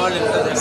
వాళ్ళు ఇస్తారు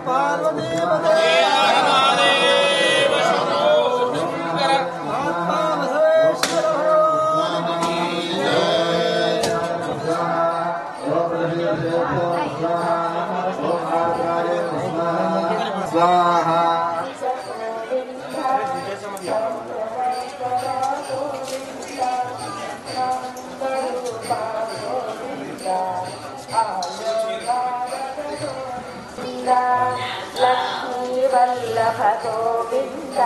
Parvati గోవింద లక్ష్మీ వల్లభ గోవింద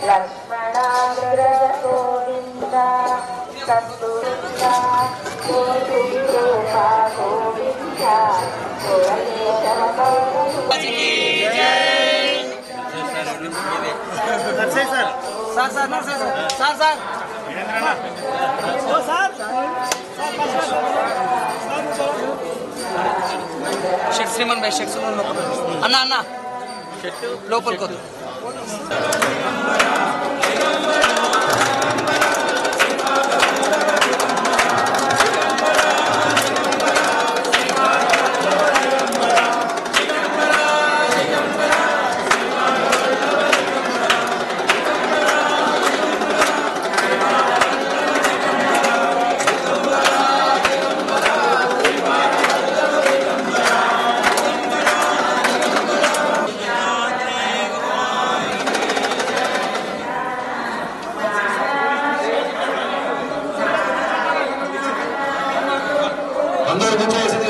లక్ష్మణాగ్రజ గోవింద సద్గురుంద గోవింద గోవింద श्रीमन भाई शेख अन्ना अन्ना लोपल को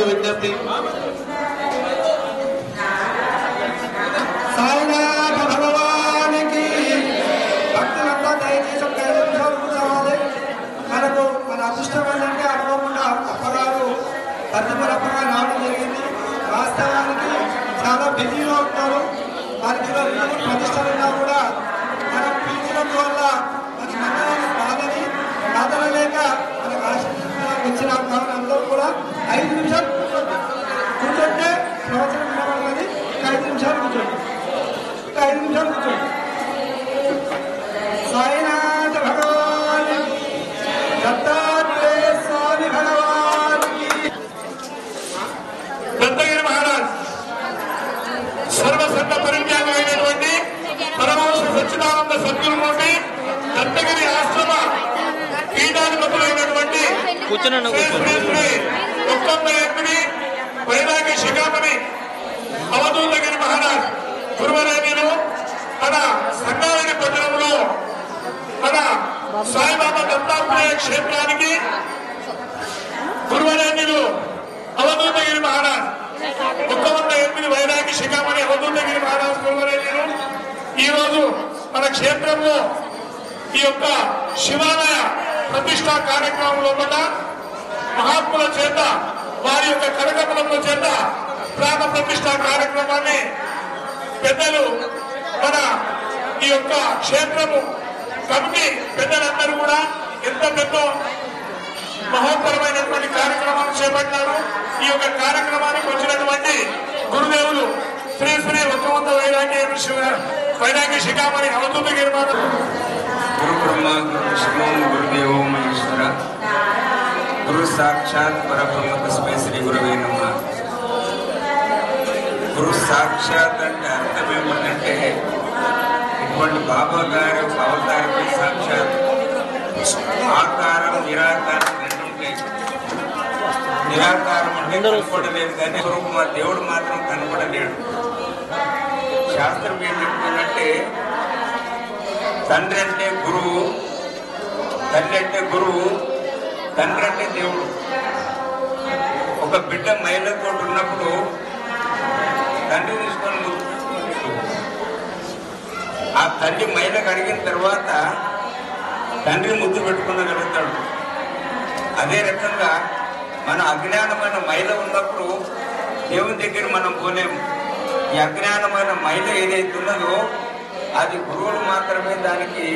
విజ్ఞప్తి సాయినాథ భగవానికి భక్తులంతా దయచేసి ఒక 5 నిమిషాలు కూర్చోవాలి. మనకు మన అదృష్టం ఏంటంటే అనుకోకుండా అప్పగారు తల్లిపరపగా రావడం జరిగింది. వాస్తవానికి చాలా బిజీగా ఉంటారు. వారికి ప్రతిష్టలున్నా కూడా మనం పిలిచడం వల్ల మన మనల్ని బాధలేక మనకు ఆశిస్తున్నా వచ్చిన కావున అందరూ కూడా 5 నిమిషాలు కూర్చోంటే ప్రవచనం వినబడుతుంది. 5 నిమిషాలు కూర్చోండి. 5 నిమిషాలు కూర్చోండి. సాయినాథ భగవాన్ దత్తాత్రేయ స్వామి భగవాన్ దత్తగిరి మహారాజ్ సర్వసంగ పరిత్యాగమైనటువంటి పరమహంస సచ్చిదానంద సద్గురుమూర్తి దత్తగిరి ఆశ్రమ పీఠాధిపతులైనటువంటి వైరాగ్య శిఖామణి అవధూతగిరి మహారాజ్ గురువరేణ్యులు మన సంగారెడ్డి పట్టణంలో మన సాయిబాబా దత్తాత్రేయ క్షేత్రానికి గురువరేణ్యులు అవధూతగిరి మహారాజ్ 108 వైరాగ్య శిఖామణి అవధూతగిరి మహారాజ్ గురువరేణ్యులు ఈ రోజు మన క్షేత్రంలో ఈ యొక్క శివాలయ ప్రతిష్టా కార్యక్రమంలో కూడా మహాత్ముల చేత వారి యొక్క కరకమలముల చేత ప్రాణ ప్రతిష్టా కార్యక్రమాన్ని పెద్దలు మన ఈ యొక్క క్షేత్రము కమిటీ పెద్దలందరూ కూడా ఎంత పెద్ద మహోత్తరమైనటువంటి కార్యక్రమాన్ని చేపట్టారు. ఈ యొక్క కార్యక్రమానికి వచ్చినటువంటి గురుదేవులు శ్రీ శ్రీ వక్రవంత వైరాగ్య శిఖామణి అవధూతగిరి మహారాజ్ गुरु ब्रह्मा गुरु विष्णु गुरुदेवो महेश्वर गुरु साक्षात् परब्रह्म तस्मै श्री गुरुवे नमः. గురు సాక్షాత్ అంటే అర్థం ఏమిటంటే ఇటువంటి బాబా గారు అవతారమే సాక్షాత్. ఆకారం నిరాకారం రెండు ఉంటాయి. నిరాకారం అంటే కనపడలేదు కానీ స్వరూపమా దేవుడు మాత్రం కనపడలేడు. శాస్త్రం ఏం చెప్తుందంటే తండ్రి అంటే గురువు, తల్లి అంటే గురువు, తండ్రి అంటే దేవుడు. ఒక బిడ్డ మహిళతో ఉన్నప్పుడు తండ్రి తీసుకొని ఆ తల్లి మహిళ కడిగిన తర్వాత తండ్రి ముద్దు పెట్టుకోగలుగుతాడు. అదే రకంగా మన అజ్ఞానమైన మహిళ ఉన్నప్పుడు దేవుని దగ్గర మనం పోలేము. ఈ అజ్ఞానమైన మహిళ ఏదైతే ఉన్నదో అది గురువులు మాత్రమే దానికి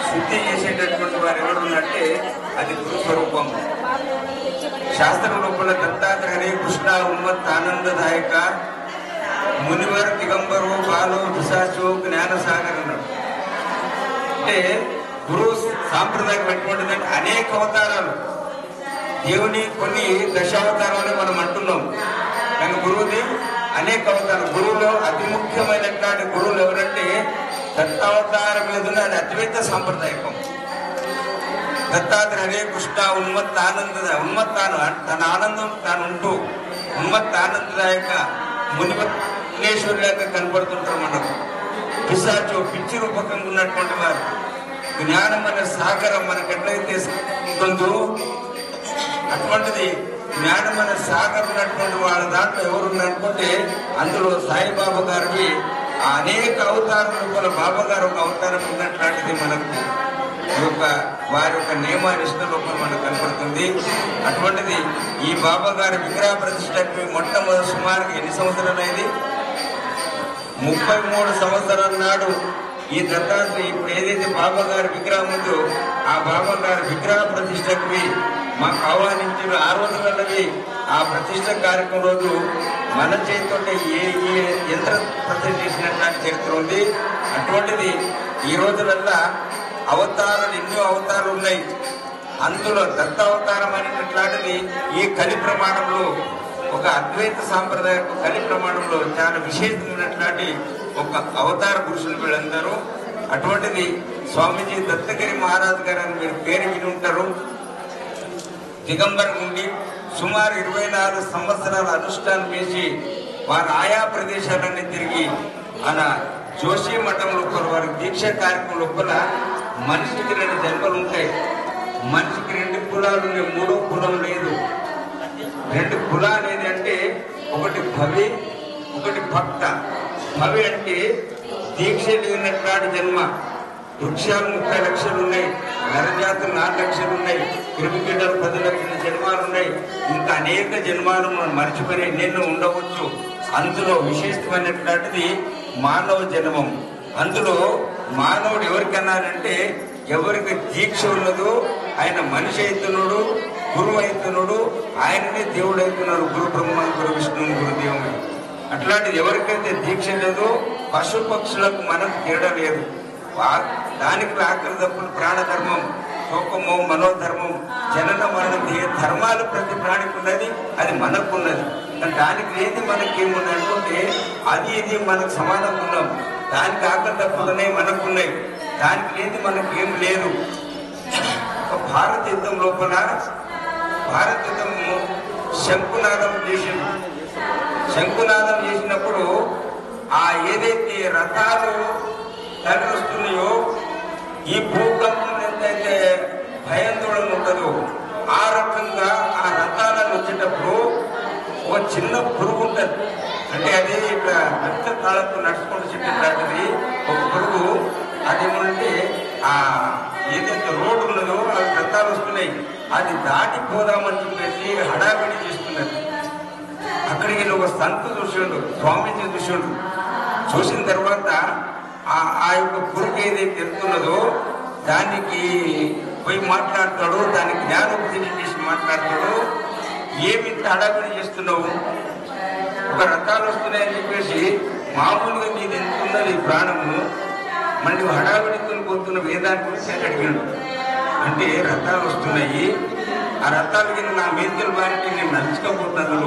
శుద్ధి చేసేటటువంటి వారు ఎవరు ఉన్నట్టే అది గురు స్వరూపం. శాస్త్ర రూపంలో దత్తాత్రేయ కృష్ణ ఉన్మత్ ఆనందదాయక మునివర్ దిగంబరు బాలు పిశాచు జ్ఞానసాగర్ అన్నాడు. అంటే గురువు సాంప్రదాయం ఎటువంటిదంటే అనేక అవతారాలు దేవుని కొన్ని దశావతారాలు మనం అంటున్నాం కానీ గురువుది అనేక అవతారాలు. గురువులో అతి ముఖ్యమైనటువంటి గురువులు ఎవరంటే దత్తావతారం మీద అది అద్వైత సాంప్రదాయకం. దత్తాత్రేయ హరే కృష్ణ ఉన్మత్ ఉన్మత్తాను తన ఆనందం తాను ఉంటూ ఉన్మత్ ఆనందదాయక మునిమేశ్వరులాగా కనపడుతుంటారు మనకు. పిశాచు పిచ్చి రూపకంగా ఉన్నటువంటి వారు జ్ఞానం అనే సాగరం మనకు ఎట్లయితే ఉంటుందో అటువంటిది జ్ఞానమైన సాగర్ ఉన్నటువంటి వాళ్ళ దాంట్లో ఎవరున్నారనుకుంటే అందులో సాయిబాబా గారివి అనేక అవతారాలు బాబా గారు ఒక అవతారం ఉన్నట్లాంటిది మనకు వారి యొక్క నియమానిష్ట లోపల మనకు కనపడుతుంది. అటువంటిది ఈ బాబా గారి విగ్రహ ప్రతిష్టకి మొట్టమొదటి సుమారుగా ఎన్ని సంవత్సరాలు అయింది? 33 సంవత్సరాల నాడు ఈ దత్తాత్రి ఇప్పుడు ఏదైతే బాబా గారి విగ్రహం ఉందో ఆ బాబా గారి విగ్రహ ప్రతిష్టకి మాకు ఆహ్వానించిన ఆ రోజులవి ఆ ప్రతిష్ట కార్యక్రమం రోజు మన చేతితో ఏ యంత్ర ప్రతిష్ట చేసినటువంటి చరిత్ర ఉంది. అటువంటిది ఈ రోజులల్లా అవతారాలు ఎన్నో అవతారాలు ఉన్నాయి. అందులో దత్త అవతారం అనేటట్లాంటిది ఈ కలి ప్రమాణంలో ఒక అద్వైత సాంప్రదాయ కలి ప్రమాణంలో చాలా విశేషమైనటువంటి ఒక అవతార పురుషులు వీళ్ళందరూ. అటువంటిది స్వామీజీ దత్తగిరి మహారాజ్ గారు అని మీరు పేరు విని ఉంటారు. దిగంబర్ నుండి సుమారు 24 సంవత్సరాల అనుష్ఠానం చేసి వారు ఆయా ప్రదేశాలన్నీ తిరిగి మన జోషి మఠం లోపల వారి దీక్ష కార్యక్రమం లోపల మనిషికి 2 జన్మలు ఉంటాయి. మనిషికి 2 కులాలు ఉన్నాయి, 3వ కులం లేదు. 2 కులాలు ఏదంటే ఒకటి భవి, ఒకటి భక్త. భవి అంటే దీక్ష లేనట్లాంటి జన్మ. వృక్షాలు 30 లక్షలు ఉన్నాయి, నరజాతులు 4 లక్షలు ఉన్నాయి, క్రిమికీటలు 10 లక్షల జన్మాలు ఉన్నాయి. ఇంకా అనేక జన్మాలు మనం మర్చిపోయి ఎన్నెన్నో ఉండవచ్చు. అందులో విశేషమైనటువంటిది మానవ జన్మం. అందులో మానవుడు ఎవరికన్నారంటే ఎవరికి దీక్ష ఉన్నదో ఆయన మనిషి అవుతున్నాడు, గురువు అవుతున్నాడు, ఆయననే దేవుడు అవుతున్నాడు. గురు బ్రహ్మ, గురు విష్ణువు, గురుదేవుడు. అట్లాంటిది ఎవరికైతే దీక్ష లేదో పశు పక్షులకు మనకు తేడా లేదు. దానికి ఆకలి తప్పులు ప్రాణధర్మం, శోకము, మనోధర్మం, జనన మరణం ధర్మాలు ప్రతి ప్రాణికి ఉన్నది, అది మనకున్నది. దానికి ఏది మనకేముంది అనుకుంటే అది ఇది మనకు సమానంగా ఉన్నాం. దానికి ఆకలి తప్పులున్నాయి, మనకున్నాయి. దానికి లేదు మనకేం లేదు. భారత యుద్ధం లోపల భారత యుద్ధం శంకునాదం చేసింది. శంకునాదం చేసినప్పుడు ఆ ఏదైతే రథాలు తరలిస్తున్నాయో ఈ భూకంపం ఎంతైతే భయాందోళన ఉంటుందో ఆ రకంగా ఆ రథాలను వచ్చేటప్పుడు ఒక చిన్న పురుగు ఉంటుంది. అంటే అది ఇట్లా రక్త తాళతో నడుచుకుంటూ చెప్పేటది ఒక పురుగు. అదేమంటే ఆ ఏదైతే రోడ్డు ఉన్నదో అవి రథాలు వస్తున్నాయి, అది దాటిపోదామని చెప్పేసి హడావిడి చేస్తున్నది. అక్కడికి ఒక సంతు చూసిండు, స్వామీజీ చూసిండు. చూసిన తర్వాత ఆ యొక్క పురుగు ఏదైతే వెళ్తున్నదో దానికి పోయి మాట్లాడతాడు, దానికి జ్ఞానోపదేశం చేసి మాట్లాడతాడు. ఏమి హడావిడి చేస్తున్నావు? ఒక రథాలు వస్తున్నాయని చెప్పేసి మామూలుగా నీది ఎంత ఉన్నది ప్రాణము, మళ్ళీ హడావిడితో పోతున్న వేదాన్ని గురించి అడిగాడు. అంటే రథాలు వస్తున్నాయి, ఆ రథాలు కింద నా మీదకి బారితే నేను నడుచుకోపోతాను,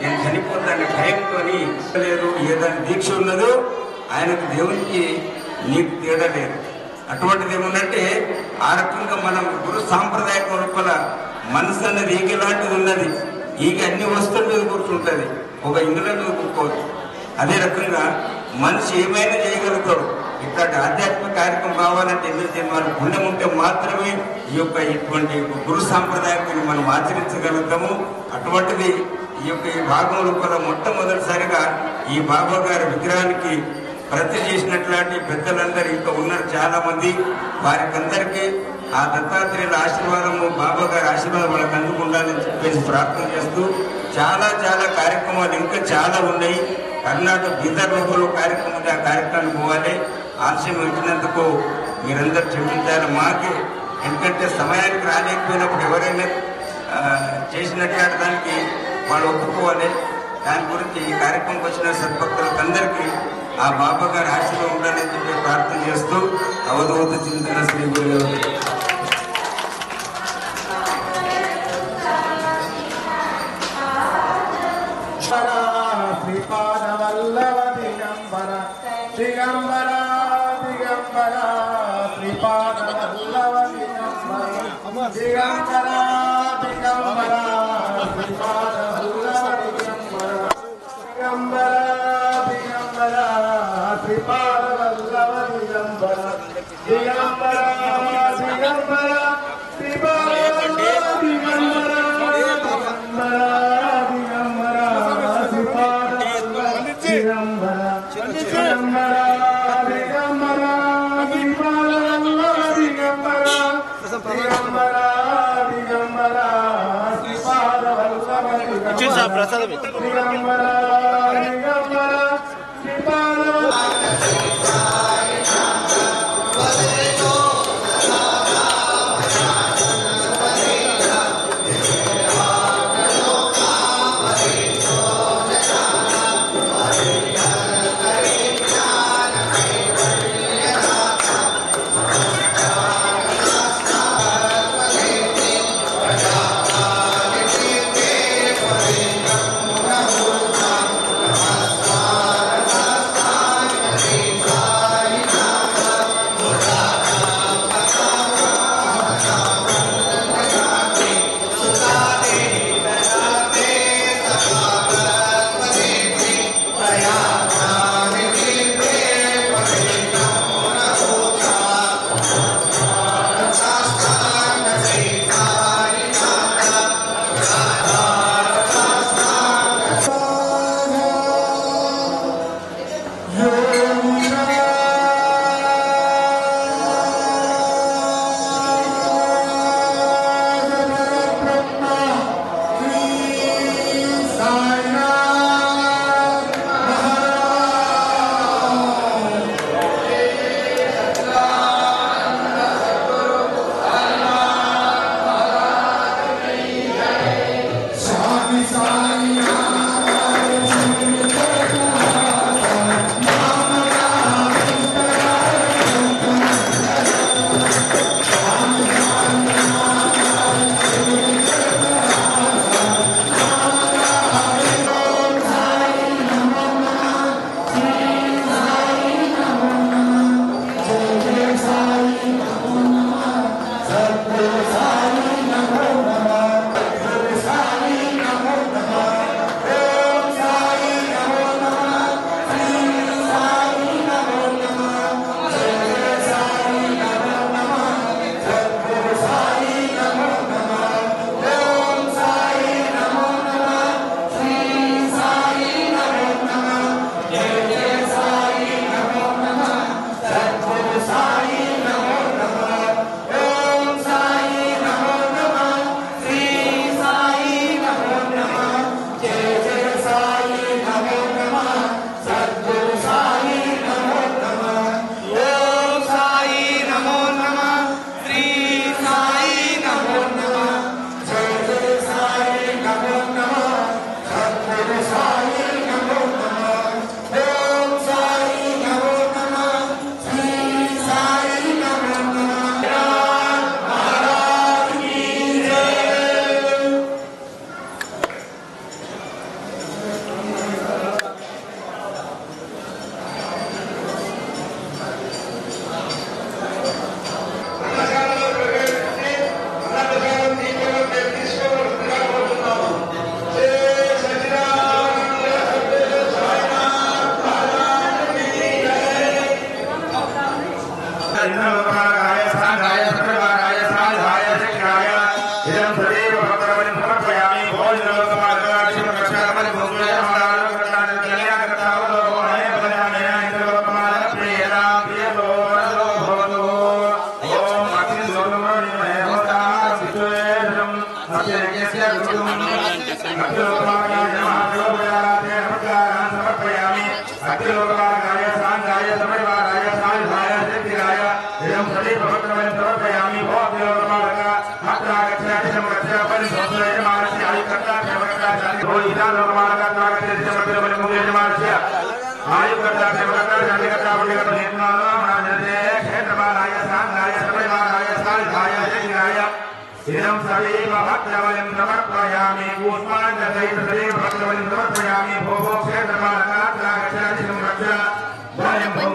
నేను చనిపోతాను భయంతో లేదు. ఏదాని దీక్ష ఉన్నదో ఆయనకు దేవునికి నీకు తేడా లేదు. అటువంటిది ఏముందంటే ఆ రకంగా మనం గురు సాంప్రదాయం లోపల మనసు అన్నది ఈగ లాంటిది ఉన్నది. ఈగ అన్ని వస్తువుల మీద కూర్చుంటుంది, ఒక ఇందులో మీద కూర్చోవచ్చు. అదే రకంగా మనిషి ఏమైనా చేయగలుగుతాడు. ఇట్లాంటి ఆధ్యాత్మిక కార్యక్రమం కావాలంటే ఎందుకంటే మన పుణ్యం ఉంటే మాత్రమే ఈ యొక్క ఇటువంటి గురు సాంప్రదాయాన్ని మనం ఆచరించగలుగుతాము. అటువంటిది ఈ యొక్క ఈ భాగం లోపల మొట్టమొదటిసారిగా ఈ బాబా గారి విగ్రహానికి ప్రతి చేసినట్లాంటి పెద్దలందరూ ఇంకా ఉన్నారు చాలా మంది. వారికి అందరికీ ఆ దత్తాత్రేయుల ఆశీర్వాదము, బాబా గారి ఆశీర్వాదం వాళ్ళకి అందుకుండాలని చెప్పేసి ప్రార్థన చేస్తూ చాలా చాలా కార్యక్రమాలు ఇంకా చాలా ఉన్నాయి. కర్ణాటక బీదర్ లోపల కార్యక్రమం ఉంది, ఆ కార్యక్రమానికి పోవాలి. ఆలస్యం వచ్చినందుకు మీరందరూ క్షమించాలి మాకే. ఎందుకంటే సమయానికి రాలేకపోయినప్పుడు ఎవరైనా చేసినట్లాంటి దానికి వాళ్ళు ఒప్పుకోవాలి. దాని గురించి ఈ కార్యక్రమంకి వచ్చిన సద్భక్తులకు అందరికీ ఆ బాబా గారి ఆశీర్వాదం ఉండాలని చెప్పి ప్రార్థన చేస్తూ అవధూత చింతన శ్రీ గురుదేవ. శ్రీపాదవల్లవ దిగంబర దిగంబర దిగంబర శ్రీపాదవల్లవ దిగంబర దిగంబర దిగంబర శ్రీపాదవల్లవ దిగంబర దిగంబర దిగంబర శ్రీపాదవల్లవ దిగంబర దిగంబర దిగంబర శ్రీపాద దిగంబర ప్రసాదం దిగంబర దిగంబర ప్రియ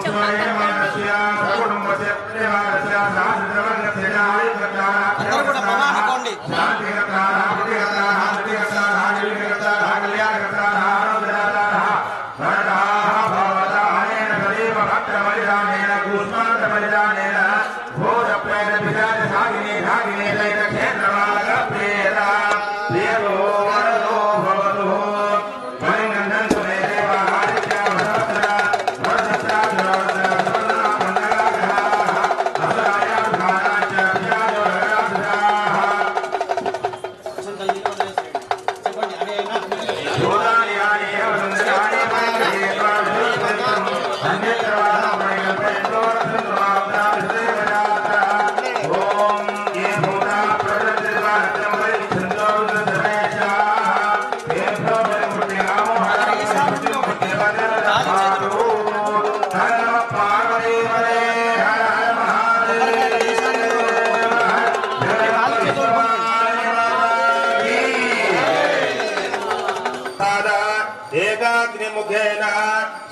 विधिविशेषेण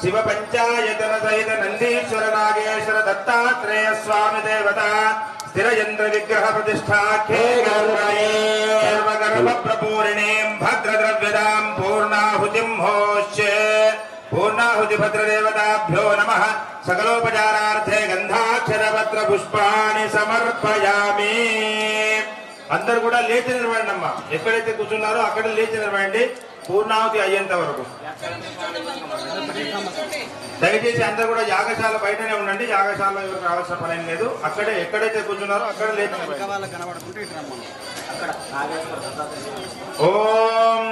शिव पंचायतन सहित नंदीश्वर नागेश्वर दत्तात्रेय स्वामी देवता स्थिर यंत्र विग्रह प्रतिष्ठाख्ये सर्वगर्भ प्रपूर्णीं भद्रद्रव्यदां पूर्णाहुतिं होष्ये पूर्णाहुति भद्रदेवताभ्यो नमः सकलोपचारार्थे गंधाक्षरपत्र पुष्पाणि समर्पयामि అందరూ కూడా లేచి నిలబడండి అమ్మా ఎక్కడైతే కూర్చున్నారో అక్కడ లేచి నిలబడండి పూర్ణాహుతి అయ్యేంత వరకు దయచేసి అందరూ కూడా యాగశాల బయటనే ఉండండి యాగశాలలో ఎవరికి రావాల్సిన పని ఏం లేదు అక్కడే ఎక్కడైతే కూర్చున్నారో అక్కడ లేచి ఓం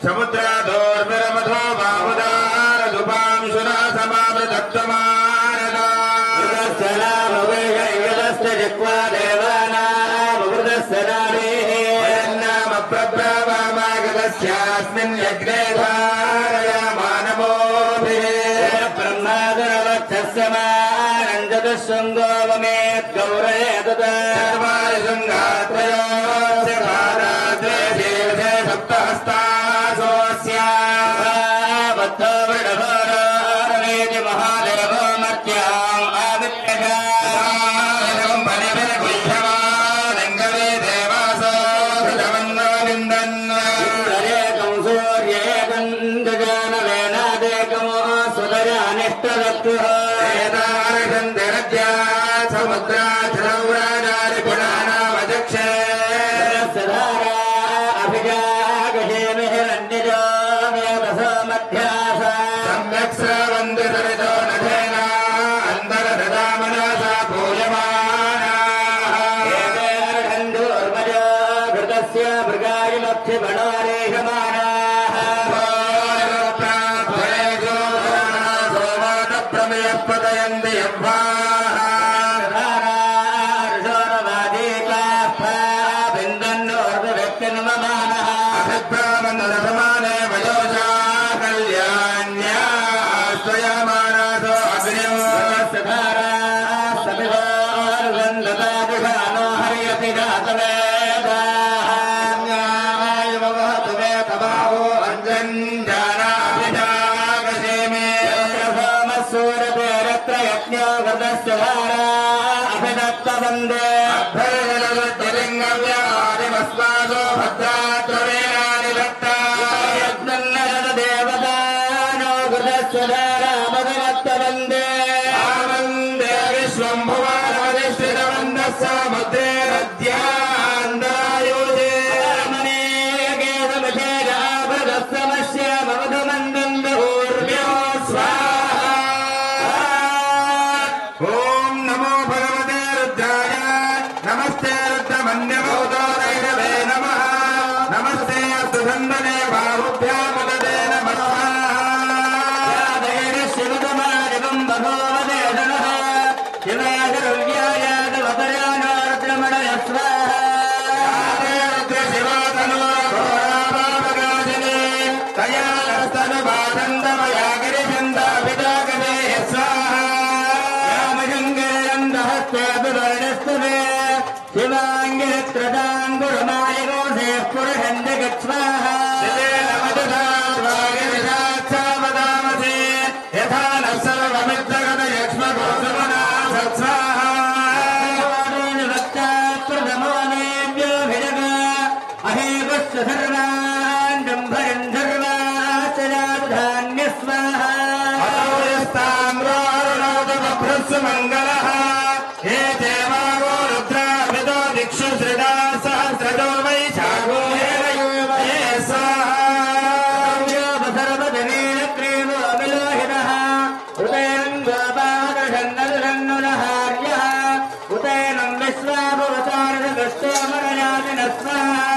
సముద్రాదోర్మిరమధో బాహుదారదుపాంశునా సమావృతత్వమానదా యుగశ్చనామవేగయుగశ్చ జిహ్వా దేవానామృతస్సరామేహ్యస్మిన్ యజ్ఞే ధారయామానమోభిః బ్రహ్మాదరవక్షస్సమానందశృంగోవమేత్ గౌరయేతదారి శృంగాత్రయోస్య భారాద్రే దేవతే సప్తహస్తాసోస్య బద్ధవృఢభారారణేతి మహాదేవో మర్త్యాం ఆదిత్యగాం బలిభిర్గుహ్యమానంగవే దేవాసో హృదమన్నోనిందన్ ఏకం సూర్యేకం గజానవేనాదేకమో సుదరానిష్టదత్తుః సముద్రాచరౌరాజారి పురాణావచక్షే సదారా అభిజాగజేమిహిరణ్యజో మేధసో మధ్యాస సమ్యక్ శ్రవంతి సరితో నధేన అంతర దదామనసా పూయమానాః ఏతే అర్హంధూర్మజో ఘృతస్య మృగాయమక్షి బణోరేషమానాః ప్రాప్తయేజో సోమాన ప్రమేయపదయంతి యవ్వా మంగళః హే దేవాగో రుద్రాభిదో దిక్షు శ్రీడా సహస్రజో వైశాఖో హే సర్వజనేన ప్రేమో విలోహినః ఉదయం గోపాదషన్నదురన్నులహార్యః ఉదయనం విశ్వాభవతారణ దృష్టోమరయాజన స్వాహా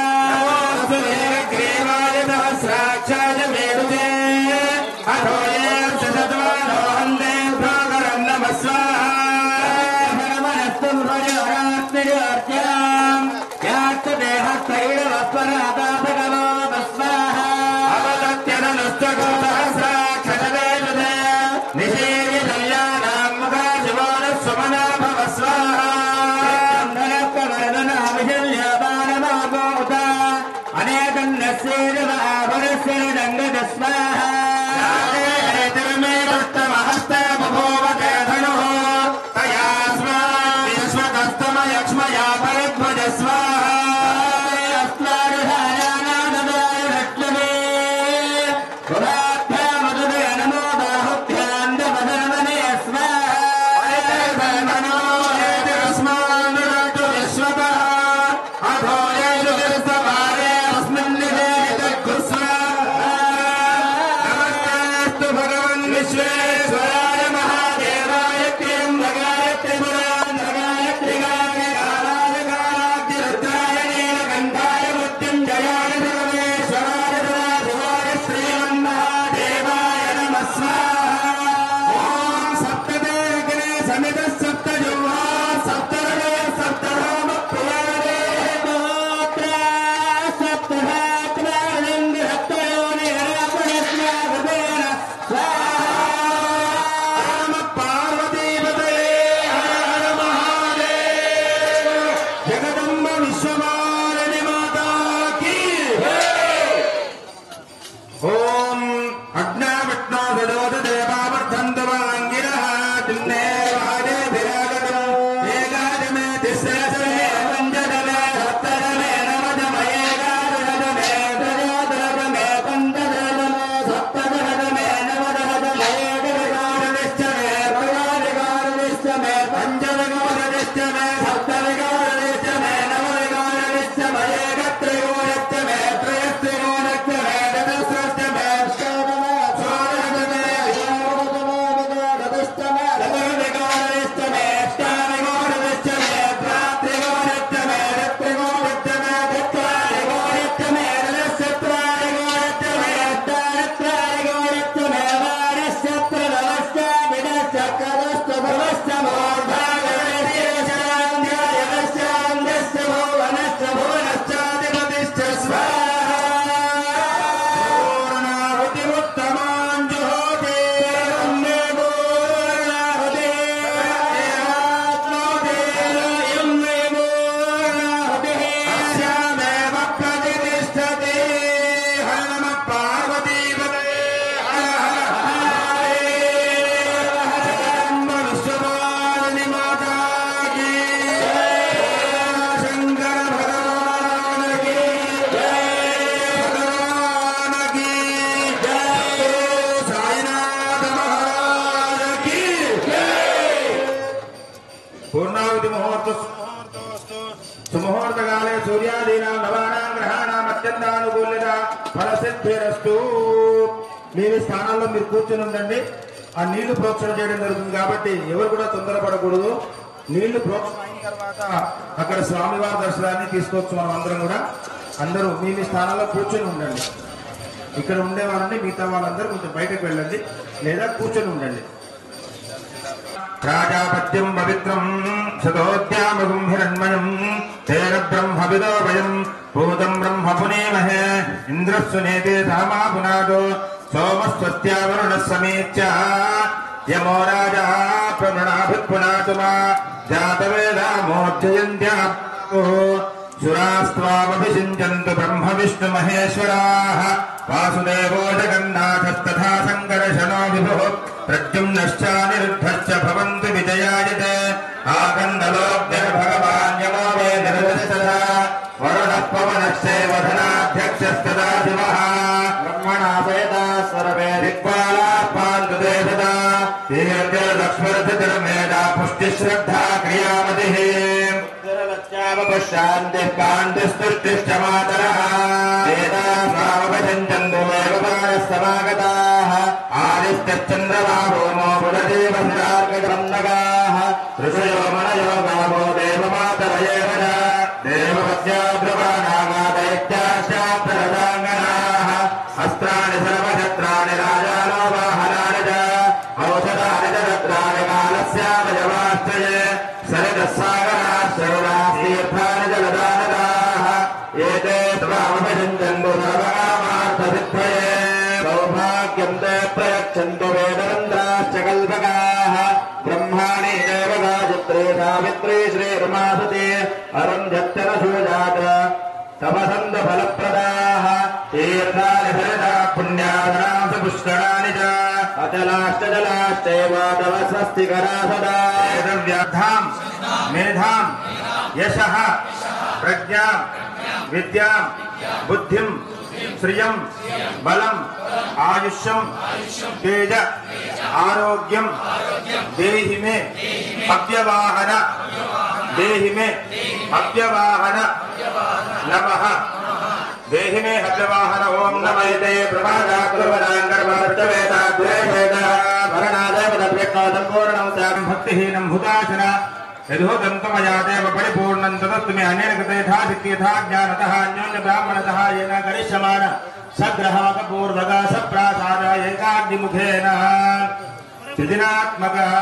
గ్రీవాయ సహస్రాక్షాయ మేరుతే అథోయే సతత్వానో హందే భ్రాగరం నమస్వాహా అనేక विश्वेश्वराय महादेवाय त्र्यंबकाय त्रिपुरान्तकाय त्रिकालाय कालाग्निरुद्राय नीलकण्ठाय मृत्युञ्जयाय सर्वेश्वराय सदाशिवाय श्रीमन्महादेवाय नमः स्वाहा। ॐ सप्तदेवगिरे समितः सप्तजिह्वा सप्तरवे सप्तराम प्रियादे गोत्रा सप्तहात्मालिङ्ग हत्तयोनि हरापणस्मागतेन स्वाहा। नमः पार्वतीपतये हर हर महादेव। जगदम्ब विश्वमालिनी माता की ओम अग्नावट्नो ददोद देवावर्धन्त वाङ्गिरः तिन्ने वादे विरागतो एकादमे तिस्रसमे पञ्चदमे सप्तदमे नवदमे एकादशदमे त्रयोदशदमे पञ्चदशदमे सप्तदशदमे नवदशदमे एकविंशतिश्चमे त्रयोदशविंशतिश्चमे पञ्चविंशतिश्चमे सप्तविंशतिश्चमे नवविंशतिश्चमे एकत्रिंशतिश्चमे त्रयस्त्रिंशतिश्चमे चतुस्रश्चमे पूर्णावधि मुहूर्त सुमुहूर्तकाले सूर्यादीनां नवानां ग्रहाणां अत्यंतानुकूल्यता फलसिद्धिरस्तु। మీ స్థానాల్లో మీరు కూర్చొని ఉండండి. ఆ నీళ్లు ప్రోక్షణ చేయడం జరుగుతుంది కాబట్టి ఎవరు కూడా తొందరపడకూడదు. నీళ్లు ప్రోక్షణ అయిన తర్వాత అక్కడ స్వామివారి దర్శనాన్ని తీసుకోవచ్చు. మనం అందరం కూడా అందరూ మీ స్థానాల్లో కూర్చొని ఉండండి. ఇక్కడ ఉండేవాళ్ళని మిగతా వాళ్ళందరూ కొంచెం బయటకు వెళ్ళండి లేదా కూర్చొని ఉండండి. రాజాపత్యం పవిత్రం శతోద్యామగుం హిరణ్మయం తేన బ్రహ్మవిదో వయం భూతం బ్రహ్మ పునేమహే ఇంద్రస్సునేతే సామా పునాదో సోమస్వత్యావరుణः సమీత్య యమో రాజా ప్రమృణాభిపునాతు మా జాతవేదామోర్జయంత్యా సురాస్త్వామభిషించन्तు బ్రహ్మ విష్ణు మహేశ్వరాः వాసుదేవో జగన్నాథస్తథా సంకర్షణో విభుః ప్రద్యుమ్నశ్చానిరుద్ధశ్చ భవంతు విజయాయతే ఆకందలోభ్యర్భగవాన్ యమో వే నిర్వసితదా వరుణః పవనశ్చైవ ధనాధ్యక్షస్తదా శివः బ్రహ్మణా వేదా సర్వే దిక్పాలాः పాन्तు తే సదా తీర్థలక్ష్మరథిర్మేధా పుష్టిశ్రద్ధా క్రియామతిః పశ్చావపశ్చాంతిః కాంతిస్తుష్టిశ్చ మాతరः వేదాస్మావపశ్యంతు వేగమానः సమాగతాः ఆదిత్యశ్చంద్రబాహోమో బుధదేవస్యార్కటన్నగాः ఋషయో మనయో గావో దేవమాతరయేవ చ దేవపత్యా ధ్రువానాగా దైత్యాశ్చాప్రదాంగనాः అస్త్రాణి సర్వశస్త్రాణి రాజానో వాహనాని చ ఔషధాని చ రత్నాని కాలస్యావయవాశ్చయే సరితః సాగరాः శరుణాः తీర్థాని జలదానదాः ఏతే త్వామభజంతు సర్వకామార్థసిద్ధయే సౌభాగ్యం తే ప్రయచ్చन्तు వేదరంధ్రాశ్చ కల్పకాः బ్రహ్మాణి దేవగాయత్రీ సావిత్రీ శ్రీర్మాసతి అరుంధత్యనసూజాత తపసంద ఫలప్రదాः తీర్థాని సరితా పుణ్యాధనాంస పుష్కరాణి చ అచలాశ్చ జలాశ్చైవ తవ స్వస్తికరా సదా వేదవ్యాధాం మేధాం యశః ప్రజ్ఞాం విద్యాం బుద్ధిం శ్రియం బలం ఆయుష్యం తేజ ఆరోగ్యం దేహి మే అవ్యవాహన దేహి మే అవ్యవాహన నమః దేహి మే అవ్యవాహన ఓం నమైతే ప్రమాదాకృవనాంగర్వార్చవేదా भक्तिहीनं हुताशन यदोदं त्वमया देव परिपूर्णं तदस्तु मे अनेन कृतयथा सिद्ध्यथा ज्ञानतः अन्योन्य ब्राह्मणतः येन करिष्यमान सग्रहाकपूर्वक सप्रासाद एकाग्निमुखेन सृजनात्मकः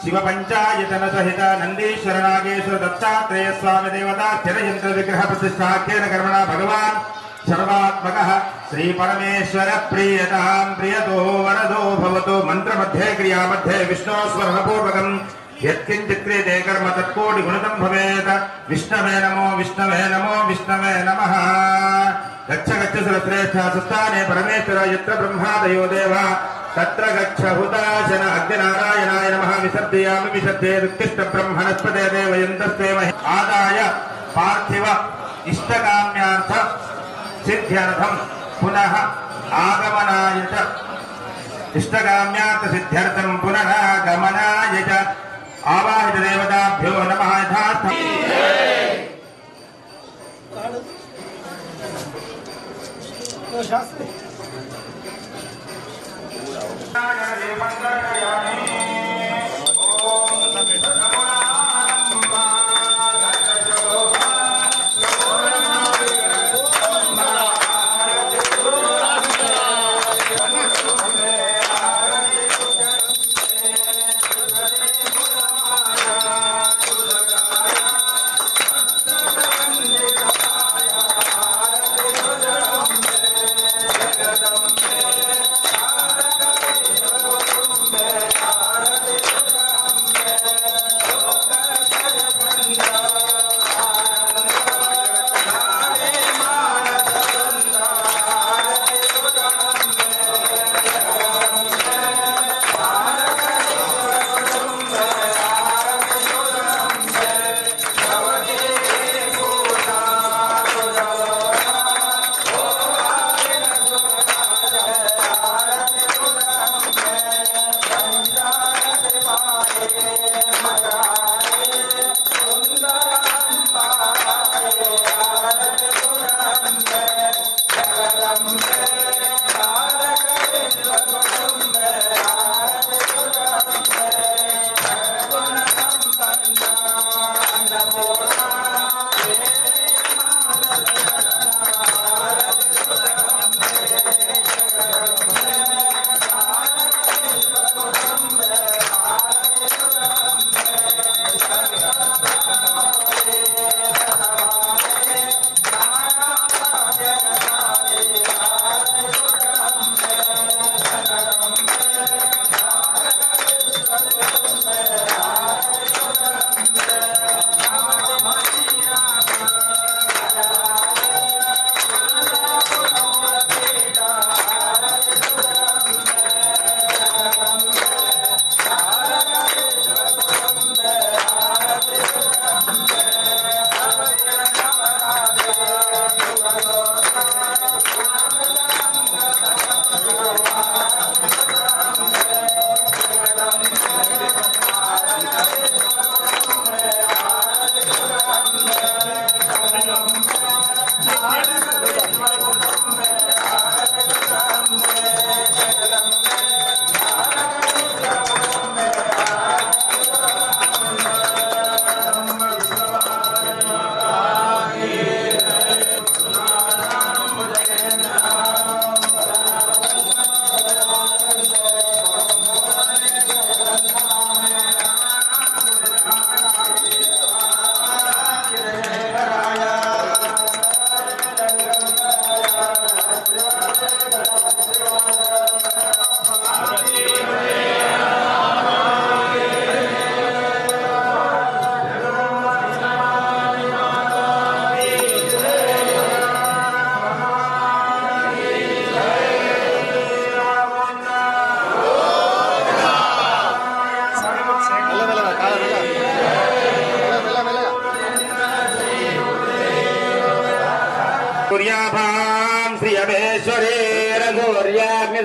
शिव पंचायतन सहित नंदीश्वर नागेश्वर दत्तात्रेय स्वामी देवता स्थिरयंत्र विग्रह प्रतिष्ठाख्येन कर्मणा भगवान् सर्वात्मकः श्री परमेश्वर प्रियतां प्रियतो वरदो भवतु मंत्र मध्ये क्रिया मध्ये विष्णु स्मरणपूर्वकम् यत्किंचित् क्रियते कर्म तत्कोटि गुणितं भवेत् विष्णवे नमो विष्णवे नमो विष्णवे नमः गच्छ गच्छ सुरश्रेष्ठ सुस्थाने परमेश्वर यत्र ब्रह्मादयो देवा तत्र गच्छ हुताशन अग्निनारायणाय नमः विसर्जयामि विसर्जये उत्तिष्ठ ब्रह्मणस्पते देवयन्तस्ते महे आदाय पार्थिव इष्टकाम्यार्थ सिद्ध्यर्थं पुनः आगमनाय च इष्टकाम्यार्थ सिद्ध्यर्थं पुनः आगमनाय च आवाहित देवताभ्यो नमः यथार्थम्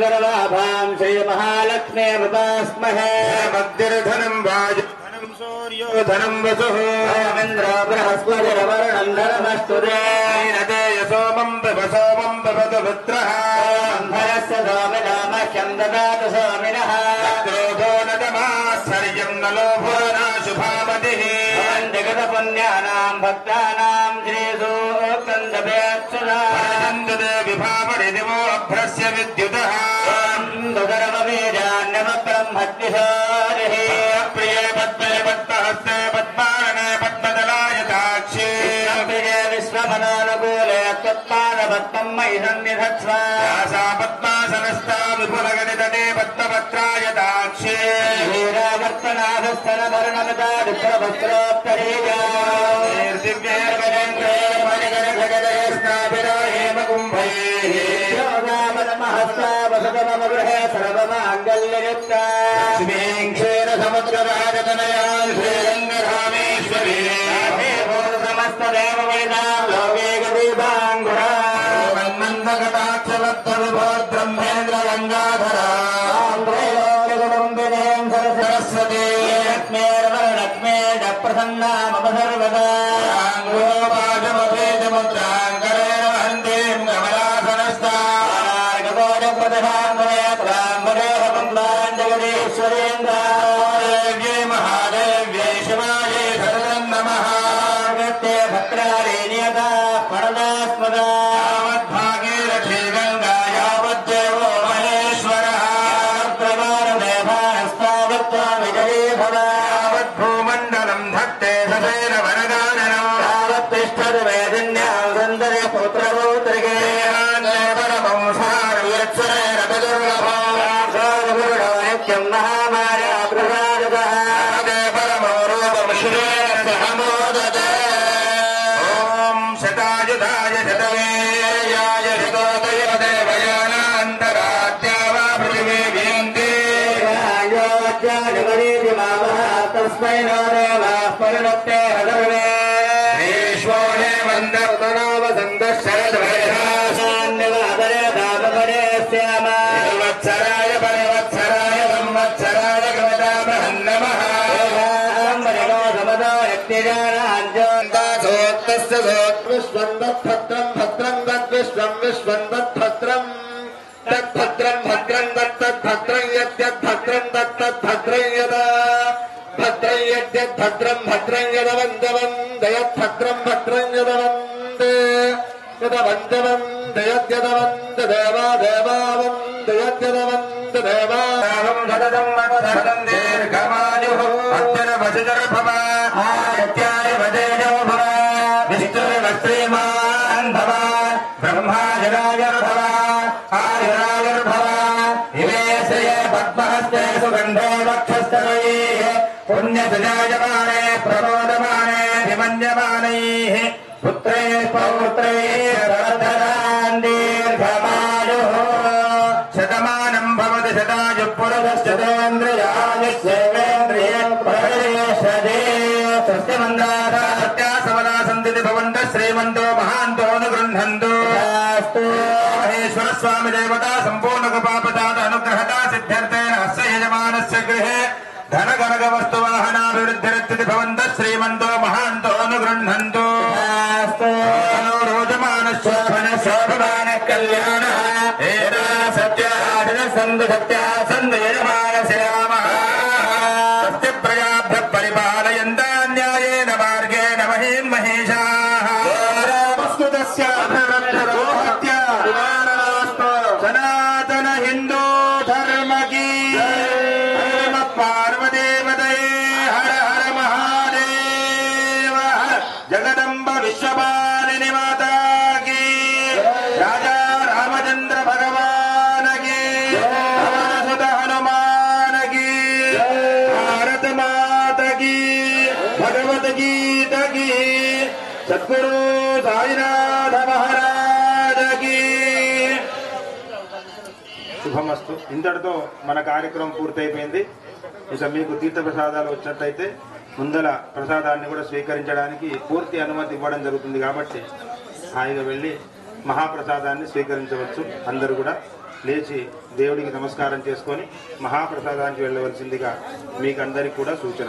सर्वाभां श्री महालक्ष्मी वदास्महे मद्दिर्धनं वाज धनं सूर्यो धनं वसुः इन्द्रो बृहस्पतिर्वरुणं धनमस्तुते नदे सोमं सोमं भवतु पुत्रः अन्धरस्य सोमनामह्यं ददातु स्वामिनः क्रोधो न तमाश्चर्यं न लोभो न शुभामतिः जगतपुण्यानां भक्तानां श्रीसु कन्दभेक्षुरा विभावरिदिवो अभ्रस्य विद्युतः ब्रह्मद्विषारिः प्रिये पद्मे पद्महस्ते पद्मानने पद्मदलायताक्षे प्रिये विश्वमनानुकूले त्वत्पादपद्मं मयि सन्निधत्स्व सा पद्मासनस्था विपुलगणितटे पद्मपत्रायताक्षे वीरावर्तनाभस्तनवर्णमता विप्रवस्त्रोत्तरीया दिव्येर्गजेन्द्रे मणिगणघटजयस्नाभिराहेमकुम्भैः योगामनमहस्तावसतमगृहे सर्वमाङ्गल्ययुक्ता लक्ष्मीं क्षीरसमुद्रराजतनयां श्रीरङ्गरामेश्वरी समस्तदेववैदां लोके गदीपाङ्गुरा ब्रह्मेन्द्रगङ्गाधरा सरस्वती लक्ष्मे प्रसन्ना मम सर्वदा पाशमपेजमुद्राङ्करेण वहन्तीं जगदीश्वरेन्द्रादेव्यै महादेव्यै शिवायै शरणं नमः भक्त्रारेण्यता पणदास्मदा यावद्भागीरथी गङ्गा यावद्देवो महेश्वरः प्रमाणमेभास्तावत्त्वा विजयी भव यावद्भूमण्डलं धत्ते ससेन वरदानम् तावत्तिष्ठतु वेदिन्यां सुन्दरे पुत्रपौत्रिके नित्यं महामाया प्रसादतः ॐ शतायुधाय शतवेयाय शतोदय देवयानान्तरात्या वा पृथिवी वियन्ति तस्मै नो देवाः परिणत्ते हदर्वे विश्वो हे वन्दर्तनावसन्तः शरद्वैरासान्निवादरे दापरे स्याम वत्सराय परिवत्सराय संवत्सराय गमतामहं नमः दासोक्तस्य सोत्विश्वं तद्भद्रं भद्रं तद्विश्वं विश्वं तद्भद्रं तद्भद्रं भद्रं तत्तद्भद्रं यद्यद्भद्रं तत्तद्भद्रं यदा भद्रं यद्यद्भद्रं भद्रं यदवन्दवन्द यद्भद्रं भद्रं यदवन्द यदवन्दवन्द यद्यदवन्द देवा देवावन्द यद्यदवन्द देवावं सततं मदधनं दीर्घमायुः अत्यनवशजर्भव आदित्याय वदेजो भव विष्णुर्वश्रीमान् भव ब्रह्माजराजर्भव आयुराजर्भव इमे श्रिये पद्महस्ते सुगन्धे वक्षस्थलैः पुण्यसुजायमाने प्रमोदमाने विमन्यमानैः पुत्रैः पौत्रैः प्रवर्धतान् दीर्घमायुः शतमानं भवति शतायुः पुरुषश्चतेन्द्रियायुष्येवेन्द्रिये प्रवेशते सत्यमन्दाता सत्या समदा सन्ति भवन्तः श्रीमन्तो महान्तो अनुगृह्णन्तु महेश्वर स्वामी देवता सम्पूर्णकपापदात अनुग्रहता सिद्ध्यर्थेन अस्य यजमानस्य गृहे धनकनकवस्तुवाहनाभिवृद्धिरित्यति भवन्तः श्रीमन्तो महान्तो अनुगृह्णन्तु रोजमानशोभनशोभमानः कल्याणः एता सत्यादिनः सन्तु सत्याः सन्तु यजमानस्य रामः सत्य प्रजाभ्यः परिपालयन्तान्यायेन मार्गेण महीन् महेशाः संस्कृतस्य गोहत्या सनातन हिन्दू धर्म की पार्वदेवतये हर हर महादेव जगदम्ब विश्वपालिनी माता की राजा रामचंद्र भगवान की सुत हनुमान की भारत माता की भगवत गीता की सद्गुरु साईनाथ महाराज की శుభమస్తు. ఇంతటితో మన కార్యక్రమం పూర్తయిపోయింది. ఇక మీకు తీర్థ ప్రసాదాలు వచ్చినట్లయితే ముందల ప్రసాదాన్ని కూడా స్వీకరించడానికి పూర్తి అనుమతి ఇవ్వడం జరుగుతుంది కాబట్టి హాయిగా వెళ్ళి మహాప్రసాదాన్ని స్వీకరించవచ్చు. అందరూ కూడా లేచి దేవుడికి నమస్కారం చేసుకొని మహాప్రసాదానికి వెళ్ళవలసిందిగా మీకు అందరికీ కూడా సూచన.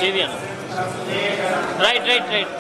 JV అన్న. Right right right.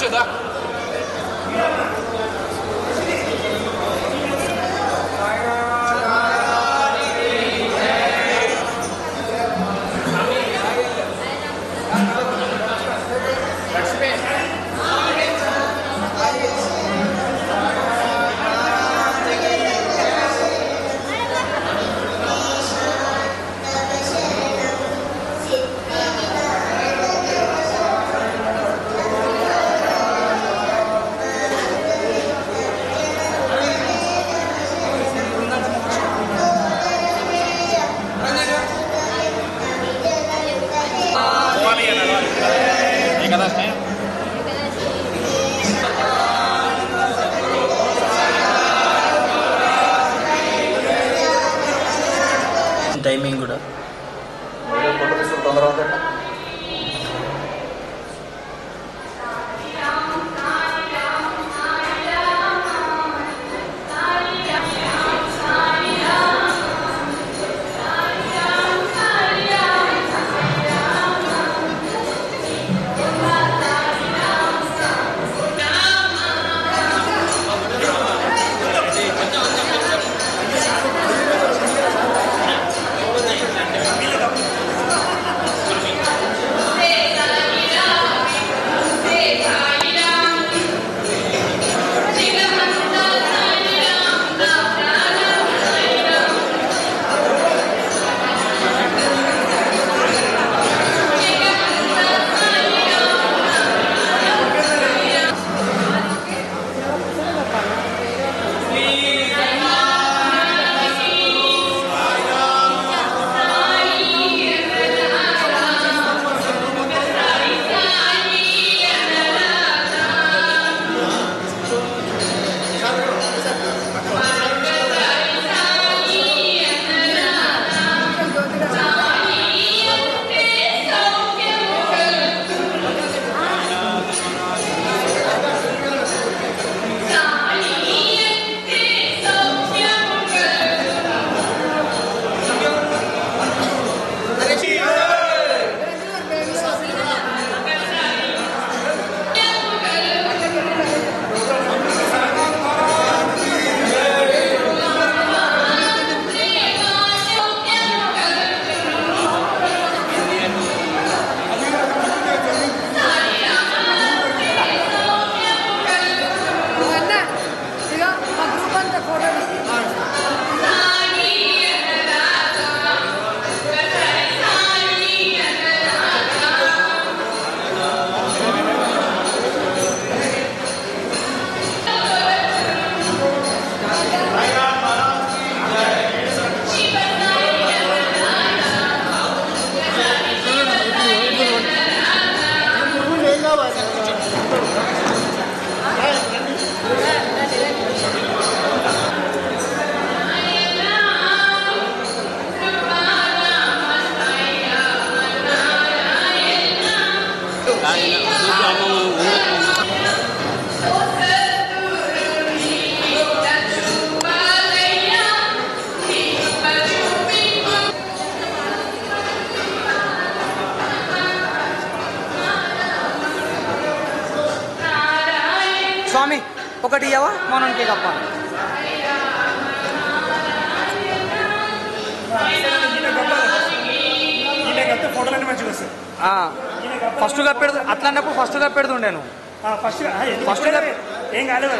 కూర్చోదా టైమింగ్ కూడా స్వామి ఒకటి ఇవ్వవా మనకి కప్ప ఫస్ట్ కప్పెడు అట్లా అన్నప్పుడు ఫస్ట్ కప్పెడుతు ఉండేను ఫస్ట్ ఏం కాలేదు.